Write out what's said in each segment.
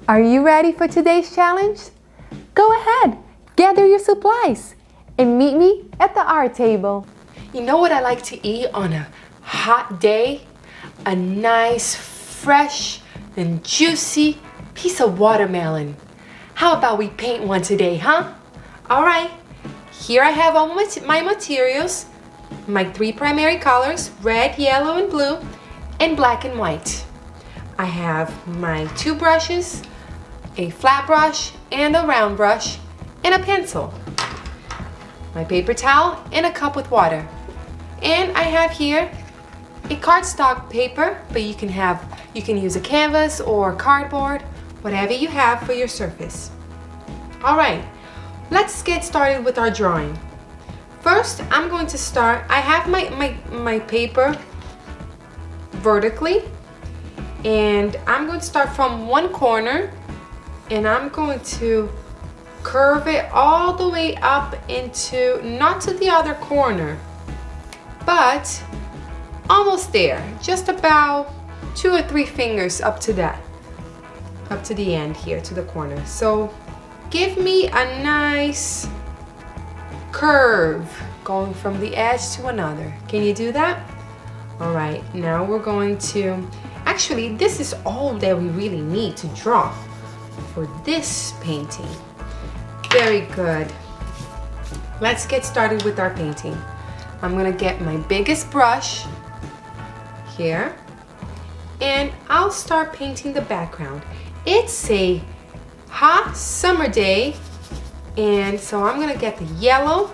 Are you ready for today's challenge? Go ahead, gather your supplies, and meet me at the art table. You know what I like to eat on a hot day? A nice, fresh, and juicy piece of watermelon. How about we paint one today, huh? All right, here I have all my materials, my 3 primary colors, red, yellow, and blue, and black and white. I have my 2 brushes, a flat brush and a round brush, and a pencil, my paper towel, and a cup with water. And I have here a cardstock paper, but you can use a canvas or cardboard, whatever you have for your surface. All right, let's get started with our drawing. First, I'm going to start, I have my paper vertically, and I'm going to start from one corner, and I'm going to curve it all the way up into, not to the other corner, but almost there, just about 2 or 3 fingers up to that, up to the end here, to the corner. So give me a nice curve going from the edge to another. Can you do that? All right, now we're going to, actually this is all that we really need to draw for this painting. Very good. Let's get started with our painting. I'm gonna get my biggest brush here, and I'll start painting the background. It's a hot summer day, and so I'm gonna get the yellow,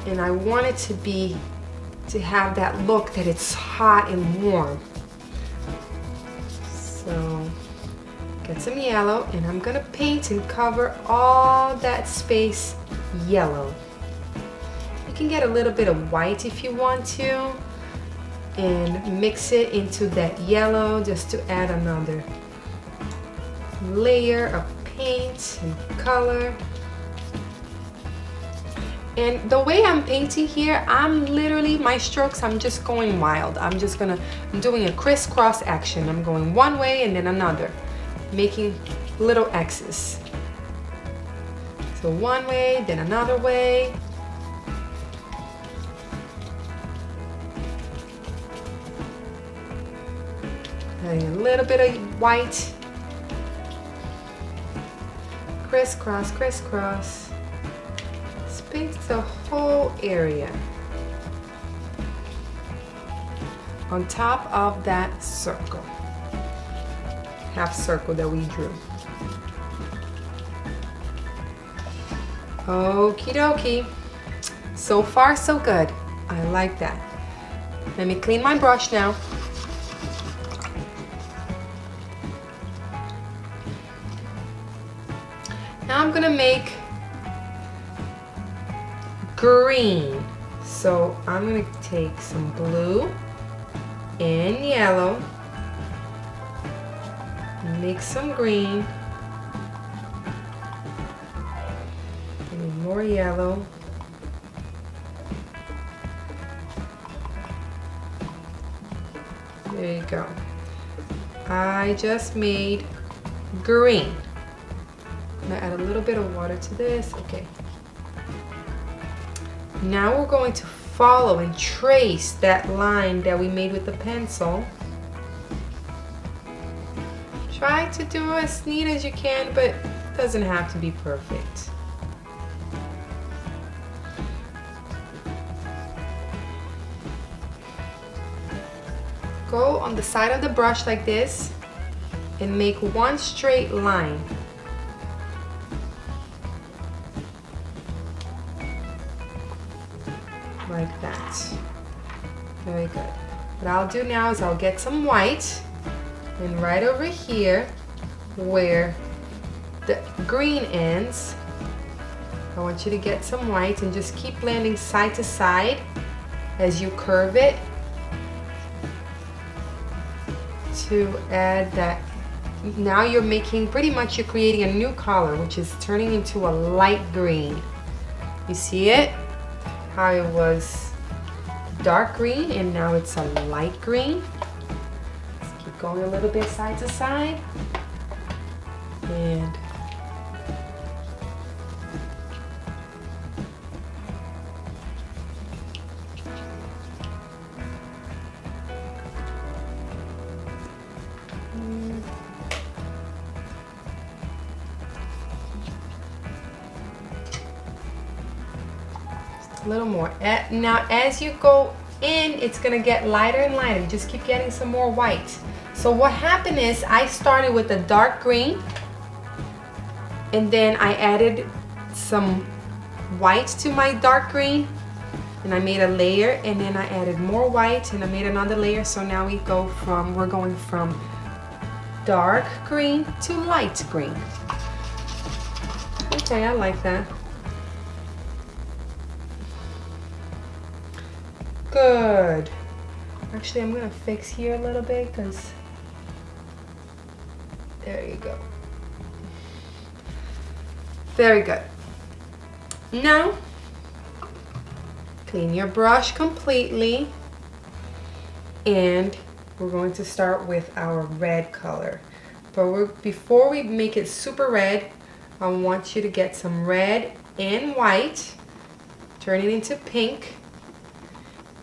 and I want it to have that look that it's hot and warm. So get some yellow, and I'm gonna paint and cover all that space yellow. You can get a little bit of white if you want to, and mix it into that yellow just to add another layer of paint and color. And the way I'm painting here, I'm literally, my strokes, I'm just going wild. I'm doing a crisscross action. I'm going one way and then another, making little X's. So one way, then another way. Adding a little bit of white. Crisscross, crisscross. Paint the whole area on top of that circle, half circle that we drew. Okie dokie. So far, so good. I like that. Let me clean my brush now. Now I'm gonna make green. So I'm going to take some blue and yellow, mix some green, and more yellow, there you go. I just made green. I'm going to add a little bit of water to this. Okay. Now we're going to follow and trace that line that we made with the pencil. Try to do as neat as you can, but it doesn't have to be perfect. Go on the side of the brush like this and make one straight line. Like that. Very good. What I'll do now is I'll get some white, and right over here where the green ends, I want you to get some white and just keep blending side to side as you curve it to add that. Now you're making, pretty much you're creating a new color, which is turning into a light green. You see it? How it was dark green and now it's a light green. Let's keep going a little bit side to side. And a little more. Now as you go in, it's gonna get lighter and lighter. You just keep getting some more white. So what happened is I started with a dark green and then I added some white to my dark green and I made a layer, and then I added more white and I made another layer. So now we're going from dark green to light green. Okay, I like that. Good. Actually, I'm gonna fix here a little bit because there you go. Very good. Now, clean your brush completely, and we're going to start with our red color. But before we make it super red, I want you to get some red and white, turn it into pink,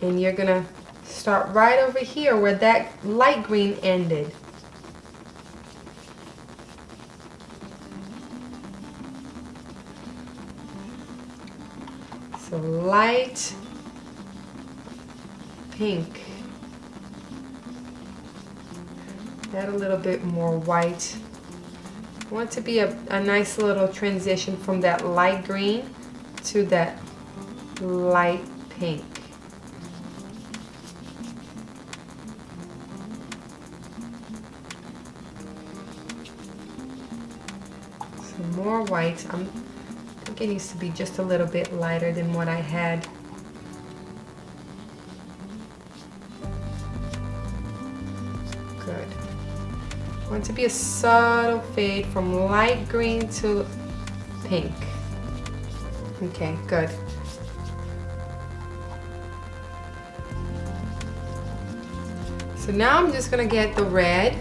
and you're gonna start right over here where that light green ended. So light pink. Add a little bit more white. I want it to be a nice little transition from that light green to that light pink. Some more white. I think it needs to be just a little bit lighter than what I had. Good. I want it to be a subtle fade from light green to pink. Okay, good. So now I'm just gonna get the red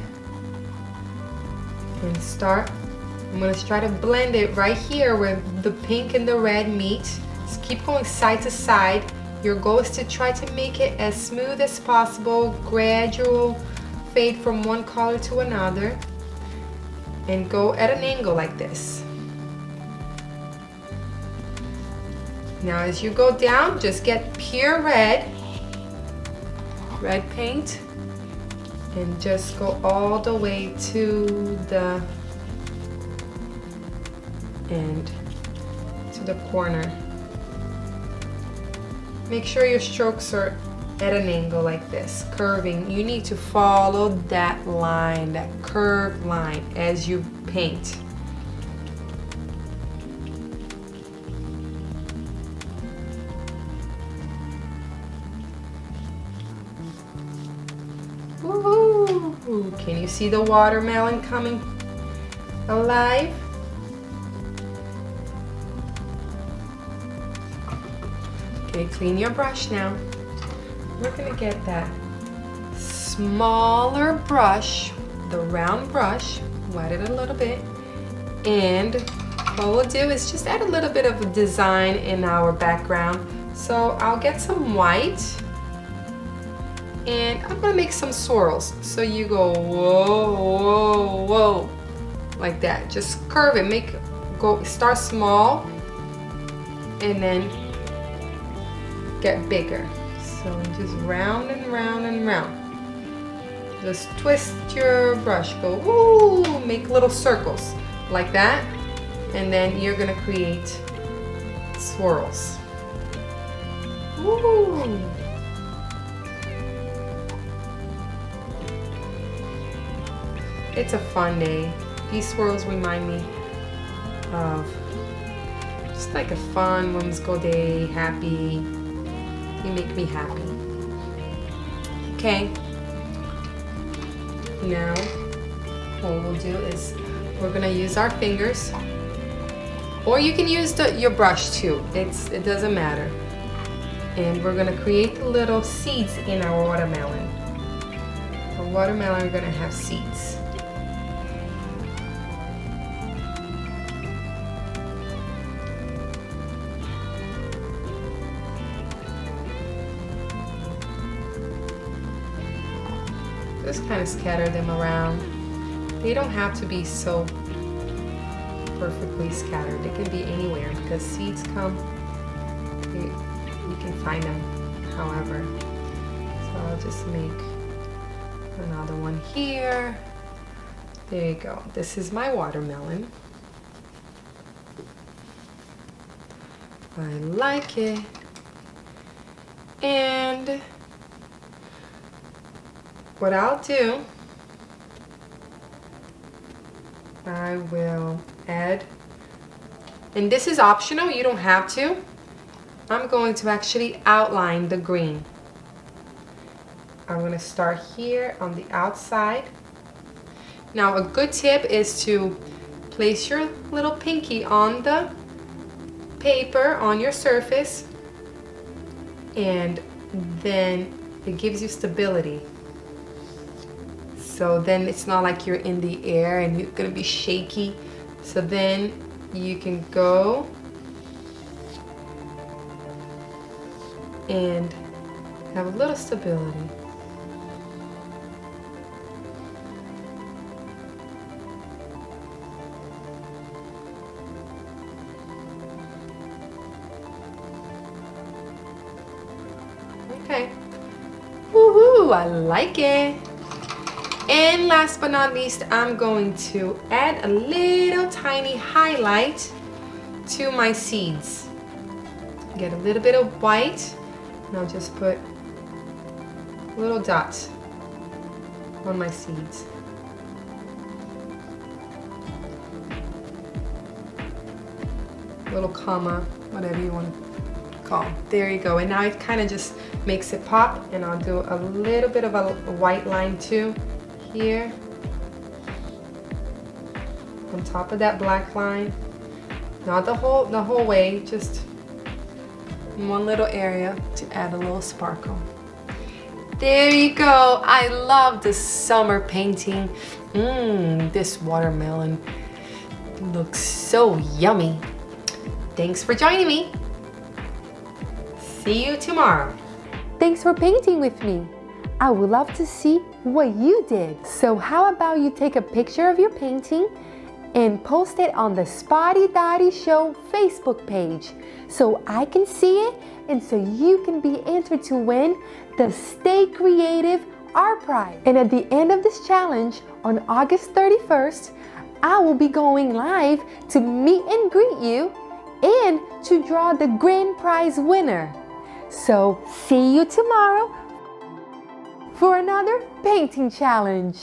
and start. I'm gonna try to blend it right here where the pink and the red meet. Just keep going side to side. Your goal is to try to make it as smooth as possible, gradual fade from one color to another, and go at an angle like this. Now as you go down, just get pure red paint, and just go all the way to the end, to the corner. Make sure your strokes are at an angle like this, curving. You need to follow that line, that curved line as you paint. Woohoo! Can you see the watermelon coming alive? Okay, clean your brush now. We're gonna get that smaller brush, the round brush, wet it a little bit, and what we'll do is just add a little bit of a design in our background. So I'll get some white, and I'm gonna make some swirls. So you go whoa, whoa, whoa, like that. Just curve it, start small, and then get bigger. So just round and round and round. Just twist your brush, go woo, make little circles like that, and then you're gonna create swirls. Woo. It's a fun day. These swirls remind me of just like a fun Women's Go Day, happy. You make me happy. Okay. Now, what we'll do is we're gonna use our fingers, or you can use your brush too. It doesn't matter. And we're gonna create the little seeds in our watermelon. Our watermelon are gonna have seeds. just kind of scatter them around. They don't have to be so perfectly scattered. They can be anywhere because seeds come, you can find them however. So I'll just make another one here. There you go. This is my watermelon. I like it. And what I'll do, I will add, and this is optional, you don't have to. I'm going to actually outline the green. I'm going to start here on the outside. Now a good tip is to place your little pinky on the paper on your surface, and then it gives you stability. So then it's not like you're in the air and you're gonna be shaky. So then you can go and have a little stability. Okay. Woohoo! I like it. And last but not least, I'm going to add a little tiny highlight to my seeds. Get a little bit of white, and I'll just put a little dot on my seeds. Little comma, whatever you want to call. There you go. And now it kind of just makes it pop, and I'll do a little bit of a white line too here on top of that black line. Not the whole way, just in one little area to add a little sparkle. There you go. I love this summer painting. This watermelon looks so yummy. Thanks for joining me. See you tomorrow. Thanks for painting with me. I would love to see what you did. So how about you take a picture of your painting and post it on the Spotty Dotty Show Facebook page so I can see it and so you can be entered to win the Stay Creative Art Prize. And at the end of this challenge on August 31st, I will be going live to meet and greet you and to draw the grand prize winner. So see you tomorrow for another painting challenge.